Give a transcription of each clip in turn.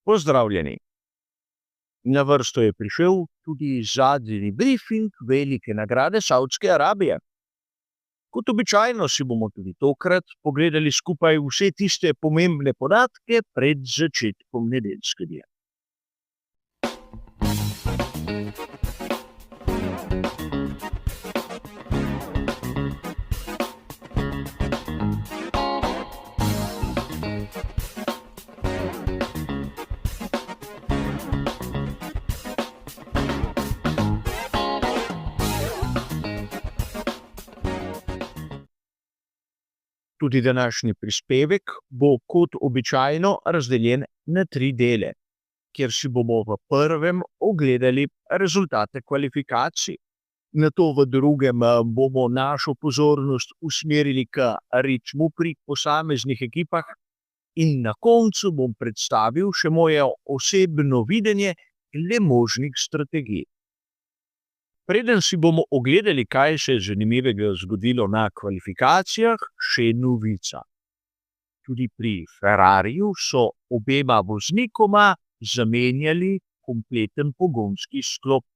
Pozdravljeni. Na vrsto je prišel tudi zadnji briefing velike nagrade Savdske Arabije. Kot običajno si bomo tudi tokrat pogledali skupaj vse tiste pomembne podatke pred začetkom nedeljske dela. Tudi današnji prispevek bo kot običajno razdeljen na 3 dele, kjer si bomo v prvem ogledali rezultate kvalifikacij. Nato v drugem bomo našo pozornost usmerili k ritmu pri posameznih ekipah in na koncu bom predstavil še moje osebno videnje glede možnih strategij. Preden si bomo ogledali, kaj se je zanimivega zgodilo na kvalifikacijah, še novica. Tudi pri Ferrariju so obema voznikoma zamenjali kompleten pogonski sklop.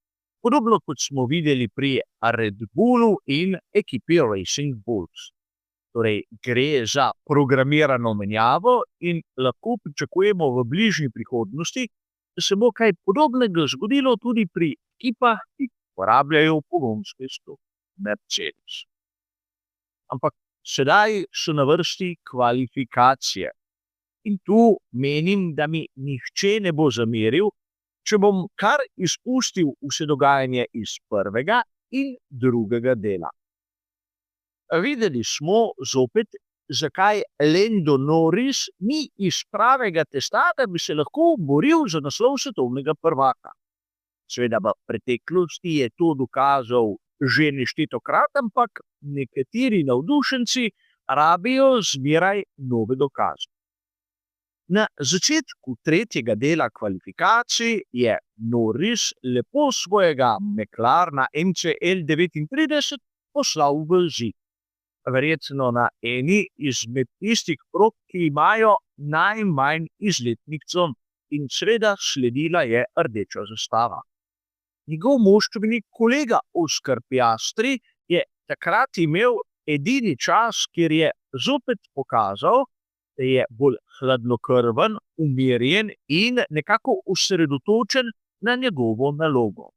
Podobno kot smo videli pri Red Bullu in ekipi Racing Bulls. Torej, gre za programirano menjavo in lahko pričakujemo v bližnji prihodnosti, da se bo kaj podobnega zgodilo tudi pri ekipah, ki uporabljajo pogonske sklope Mercedes. Ampak sedaj so na vrsti kvalifikacije. In tu menim, da mi nihče ne bo zameril, če bom kar izpustil vse dogajanje iz prvega in drugega dela. Videli smo zopet, zakaj Lando Norris ni iz pravega testa, da bi se lahko boril za naslov svetovnega prvaka. Seveda v preteklosti je to dokazal že neštetokrat, ampak nekateri navdušenci rabijo zmeraj nove dokaze. Na začetku tretjega dela kvalifikacij je Norris lepo svojega McLarena MCL39 poslal v zid. Verjetno na eni izmed tistih prog, ki imajo najmanj izletnih con, in seveda sledila je rdeča zastava. Njegov moštveni kolega Oscar Piastri je takrat imel edini čas, kjer je zopet pokazal, da je bolj hladnokrven, umirjen in nekako osredotočen na njegovo nalogo.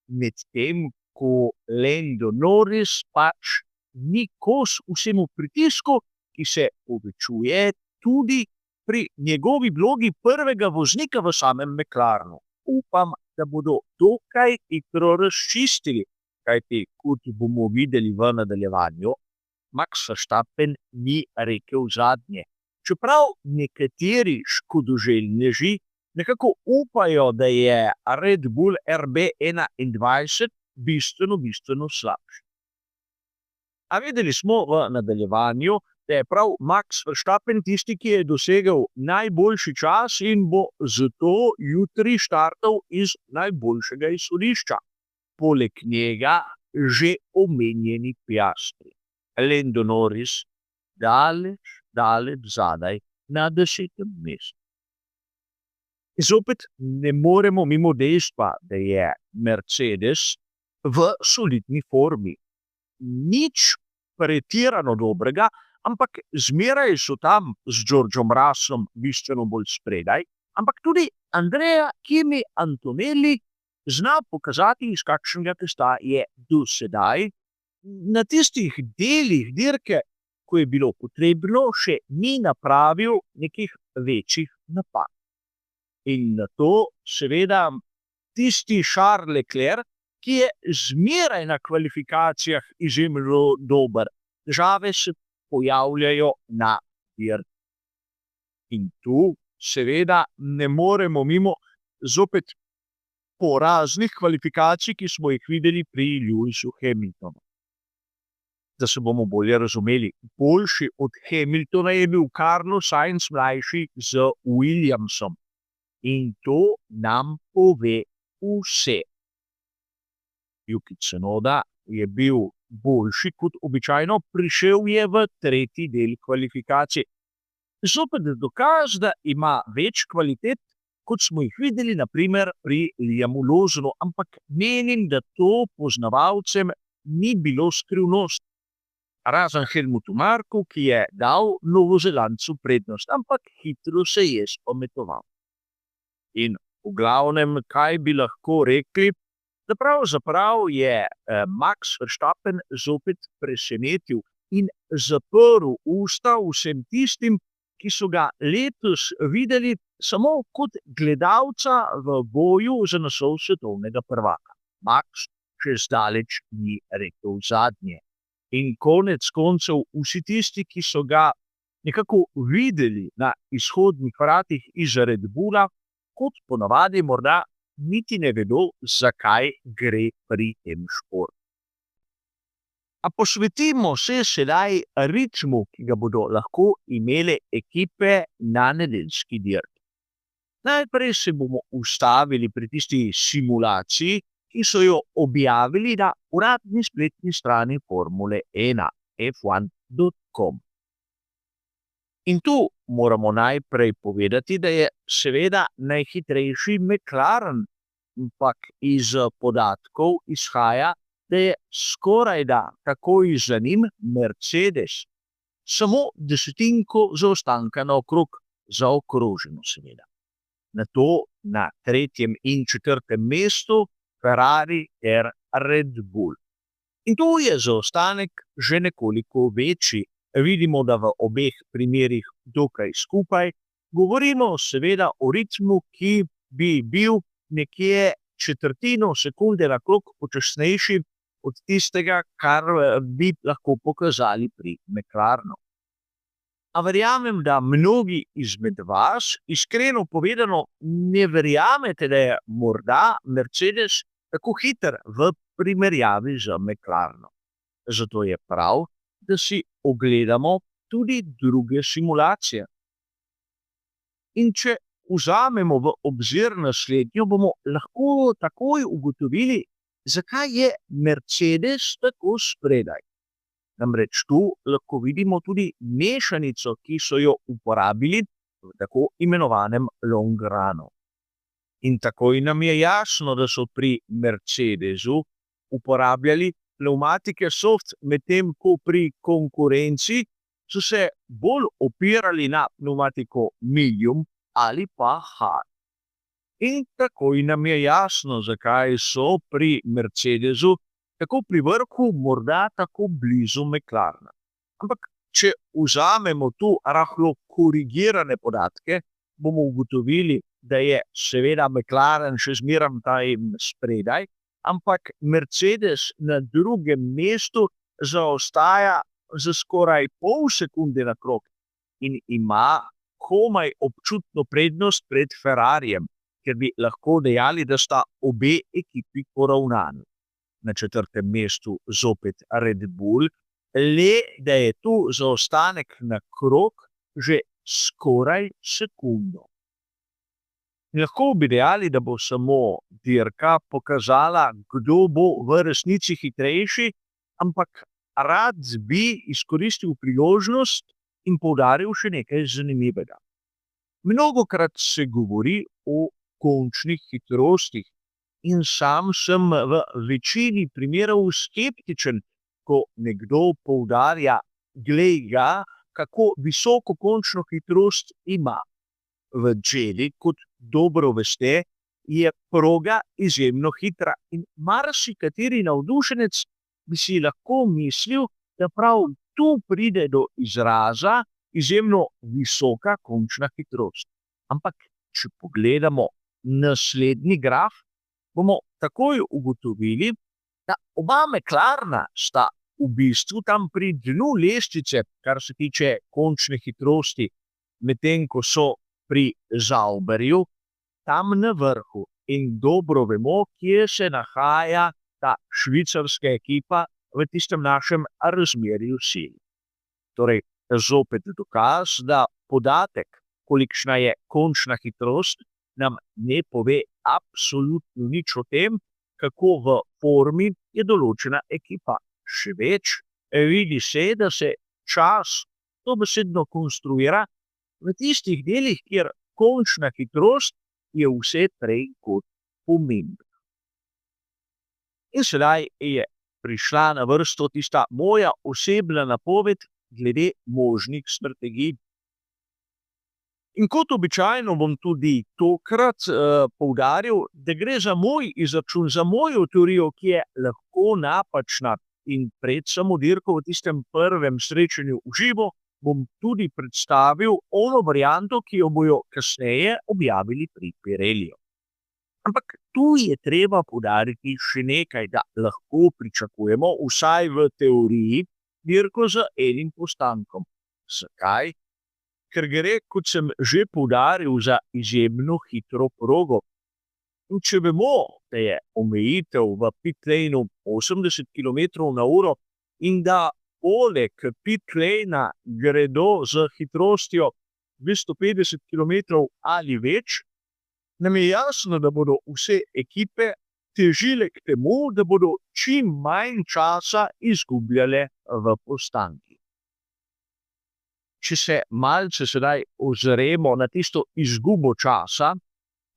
Medtem ko Lando Norris pač ni kos vsemu pritisku, ki se povečuje tudi pri njegovi vlogi prvega voznika v samem McLarenu. Upam, da bodo dokaj hitro razčistili, kajti kot bomo videli v nadaljevanju, Max Verstappen ni rekel zadnje. Čeprav nekateri škodoželjneži nekako upajo, da je Red Bull RB21 bistveno slabši. A videli smo v nadaljevanju, da je prav Max Verstappen tisti, ki je dosegel najboljši čas in bo zato jutri štartal iz najboljšega izhodišča. Poleg njega že omenjeni Piastri. Lando Norris daleč zadaj na 10. mestu. Zopet ne moremo mimo dejstva, da je Mercedes v solidni formi. Nič pretirano dobrega, ampak zmeraj so tam z Georgeom Russelom bistveno bolj spredaj, ampak tudi Andrea Kimi Antonelli zna pokazati, iz kakšnega testa je do sedaj. Na tistih delih dirke, ko je bilo potrebno, še ni napravil nekih večjih napak. In na to seveda tisti Charles Leclerc, ki je zmeraj na kvalifikacijah izjemno dober. Težave se pojavljajo na dirki. In tu seveda ne moremo mimo zopet poraznih kvalifikacij, ki smo jih videli pri Lewisu Hamiltonu. Da se bomo bolje razumeli, boljši od Hamiltona je bil Carlos Sainz mlajši z Williamsom. In to nam pove vse. Yuki Tsunoda je bil boljši kot običajno, prišel je v tretji del kvalifikacij. Zopet dokaz, da ima več kvalitet, kot smo jih videli naprimer pri Liamu Lawsonu, ampak menim, da to poznavalcem ni bilo skrivnost. Razen Helmutu Marku, ki je dal Novozelandcu prednost, ampak hitro se je spametoval. In v glavnem, kaj bi lahko rekli, da pravzaprav je Max Verstappen zopet presenetil in zaprl usta vsem tistim, ki so ga letos videli samo kot gledalca v boju za naslov svetovnega prvaka. Max še zdaleč ni rekel zadnje. In konec koncev vsi tisti, ki so ga nekako videli na izhodnih vratih iz Red Bulla, kot ponavadi morda niti ne vedo, zakaj gre pri tem športu. A posvetimo se sedaj ritmu, ki ga bodo lahko imele ekipe na nedeljski dirki. Najprej se bomo ustavili pri tisti simulaciji, ki so jo objavili na uradni spletni strani Formule 1, f1.com. In tu moramo najprej povedati, da je seveda najhitrejši McLaren, ampak iz podatkov izhaja, da je skorajda takoj za njim Mercedes. Samo desetinko zaostanka naokrog, zaokroženo seveda. Nato na 3. in 4. mestu Ferrari ter Red Bull. In tu je zaostanek že nekoliko večji. Vidimo, da v obeh primerih dokaj skupaj. Govorimo seveda o ritmu, ki bi bil nekje četrtino sekunde na krog počasnejši od tistega, kar bi lahko pokazali pri McLarenu. A verjamem, da mnogi izmed vas, iskreno povedano, ne verjamete, da je morda Mercedes tako hiter v primerjavi z McLarenom. Zato je prav, da si ogledamo tudi druge simulacije. In če vzamemo v obzir naslednjo, bomo lahko takoj ugotovili, zakaj je Mercedes tako spredaj. Namreč tu lahko vidimo tudi mešanico, ki so jo uporabili v tako imenovanem long runu. In takoj nam je jasno, da so pri Mercedesu uporabljali pnevmatike soft, medtem ko pri konkurenci so se bolj opirali na pnevmatiko medium ali pa hard. In takoj nam je jasno, zakaj so pri Mercedesu tako pri vrhu, morda tako blizu McLarena. Ampak, če vzamemo tu rahlo korigirane podatke, bomo ugotovili, da je seveda McLaren še zmeraj tam spredaj, ampak Mercedes na 2. mestu zaostaja za skoraj pol sekunde na krog in ima komaj občutno prednost pred Ferrarijem, ker bi lahko dejali, da sta obe ekipi poravnani. Na 4. mestu zopet Red Bull, le da je tu zaostanek na krog že skoraj sekundo. Lahko bi dejali, da bo samo dirka pokazala, kdo bo v resnici hitrejši, ampak rad bi izkoristil priložnost in poudaril še nekaj zanimivega. Mnogokrat se govori o končnih hitrostih in sam sem v večini primerov skeptičen, ko nekdo poudarja, glej ga, kako visoko končno hitrost ima. V Jeddi, kot dobro veste, je proga izjemno hitra in marsikateri navdušenec bi si lahko mislil, da prav tu pride do izraza izjemno visoka končna hitrost. Ampak, če pogledamo naslednji graf, bomo takoj ugotovili, da oba McLarena sta v bistvu tam pri dnu lestvice, kar se tiče končne hitrosti, medtem ko so pri Sauberju tam na vrhu. In dobro vemo, kje se nahaja ta švicarska ekipa v tistem našem razmerju sil. Torej, zopet dokaz, da podatek, kolikšna je končna hitrost, nam ne pove absolutno nič o tem, kako v formi je določena ekipa. Še več, vidi se, da se čas dobesedno konstruira v tistih delih, kjer končna hitrost je vse prej kot pomembno. In sedaj je prišla na vrsto tista moja osebna napoved glede možnih strategij. In kot običajno bom tudi tokrat poudaril, da gre za moj izračun, za mojo teorijo, ki je lahko napačna. In pred samo dirko v tistem prvem srečanju v živo bom tudi predstavil ono varianto, ki jo bojo kasneje objavili pri Pirelliju. Ampak tu je treba poudariti še nekaj, da lahko pričakujemo, vsaj v teoriji, dirko z enim postankom. Zakaj? Ker gre, kot sem že poudaril, za izjemno hitro progo. In če vemo, da je omejitev v pit laneu 80 km/h in da poleg pit lanea gredo z hitrostjo 250 km ali več, nam je jasno, da bodo vse ekipe težile k temu, da bodo čim manj časa izgubljale v postankih. Če se malce sedaj ozremo na tisto izgubo časa,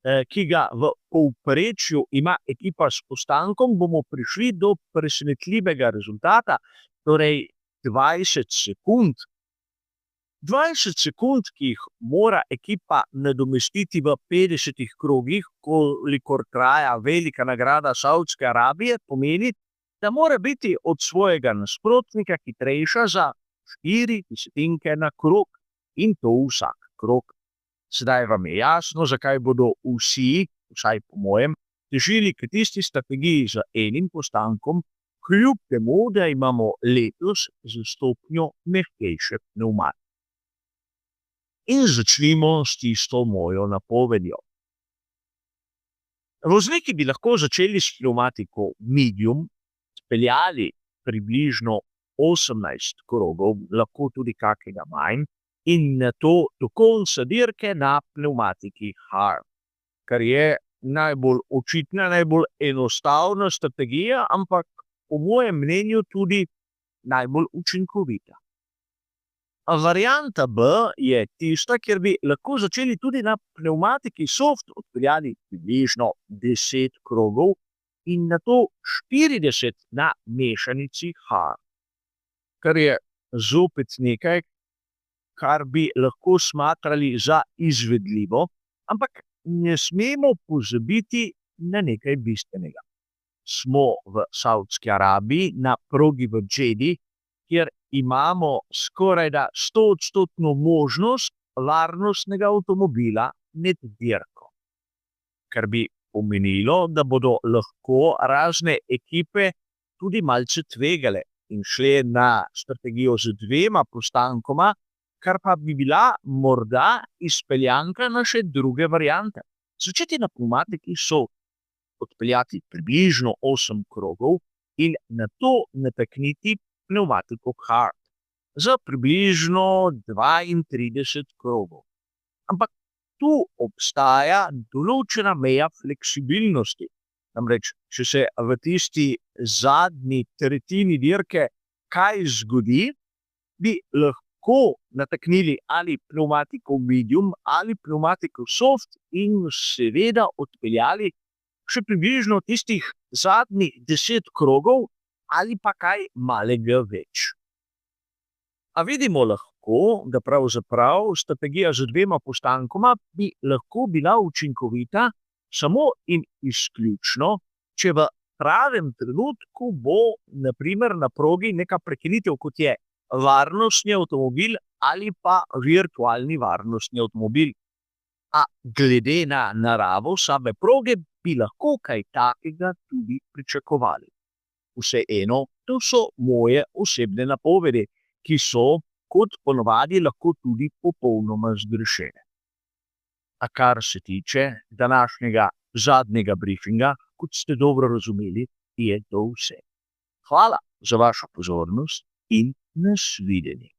ki ga v povprečju ima ekipa s postankom, bomo prišli do presenetljivega rezultata, torej 20 sekund. 20 sekund, ki jih mora ekipa nadomestiti v 50 krogih, kolikor traja velika nagrada Savdske Arabije, pomeni, da mora biti od svojega nasprotnika hitrejša za 4 desetinke na krog, in to vsak krog. Sedaj vam je jasno, zakaj bodo vsi, vsaj po mojem, težili k tisti strategiji z enim postankom, kljub temu, da imamo letos z stopnjo mehkejše pnevmatike. In začnimo s tisto mojo napovedjo. Vozniki bi lahko začeli s pnevmatiko medium, speljali približno 18 krogov, lahko tudi kakega manj, in nato do konca dirke na pnevmatiki hard, kar je najbolj očitna, najbolj enostavna strategija, ampak po mojem mnenju tudi najbolj učinkovita. Varianta B je tista, kjer bi lahko začeli tudi na pnevmatiki soft, odpeljali približno 10 krogov in nato 40 na mešanici hard, kar je zopet nekaj, kar bi lahko smatrali za izvedljivo, ampak ne smemo pozabiti na nekaj bistvenega. Smo v Savdski Arabiji na progi v Džedi, kjer imamo skorajda 100% možnost varnostnega avtomobila med dirko. Kar bi pomenilo, da bodo lahko razne ekipe tudi malce tvegale in šle na strategijo z 2 postankoma, kar pa bi bila morda izpeljanka naše druge variante. Začeti na pnevmatiki soft, odpeljati približno 8 krogov in nato natakniti pnevmatiko hard za približno 32 krogov. Ampak tu obstaja določena meja fleksibilnosti. Namreč, če se v tisti zadnji tretjini dirke kaj zgodi, bi lahko nataknili ali pnevmatiko medium ali pnevmatiko soft in seveda odpeljali še približno tistih zadnjih 10 krogov ali pa kaj malega več. A vidimo lahko, da pravzaprav strategija z 2 postankoma bi lahko bila učinkovita samo in izključno, če v pravem trenutku bo, na primer, na progi neka prekinitev, kot je varnostni avtomobil ali pa virtualni varnostni avtomobil. A glede na naravo same proge bi lahko kaj takega tudi pričakovali. Vseeno, to so moje osebne napovedi, ki so, kot ponavadi, lahko tudi popolnoma zgrešene. A kar se tiče današnjega zadnjega briefinga, kot ste dobro razumeli, je to vse. Hvala za vašo pozornost in nasvidenje.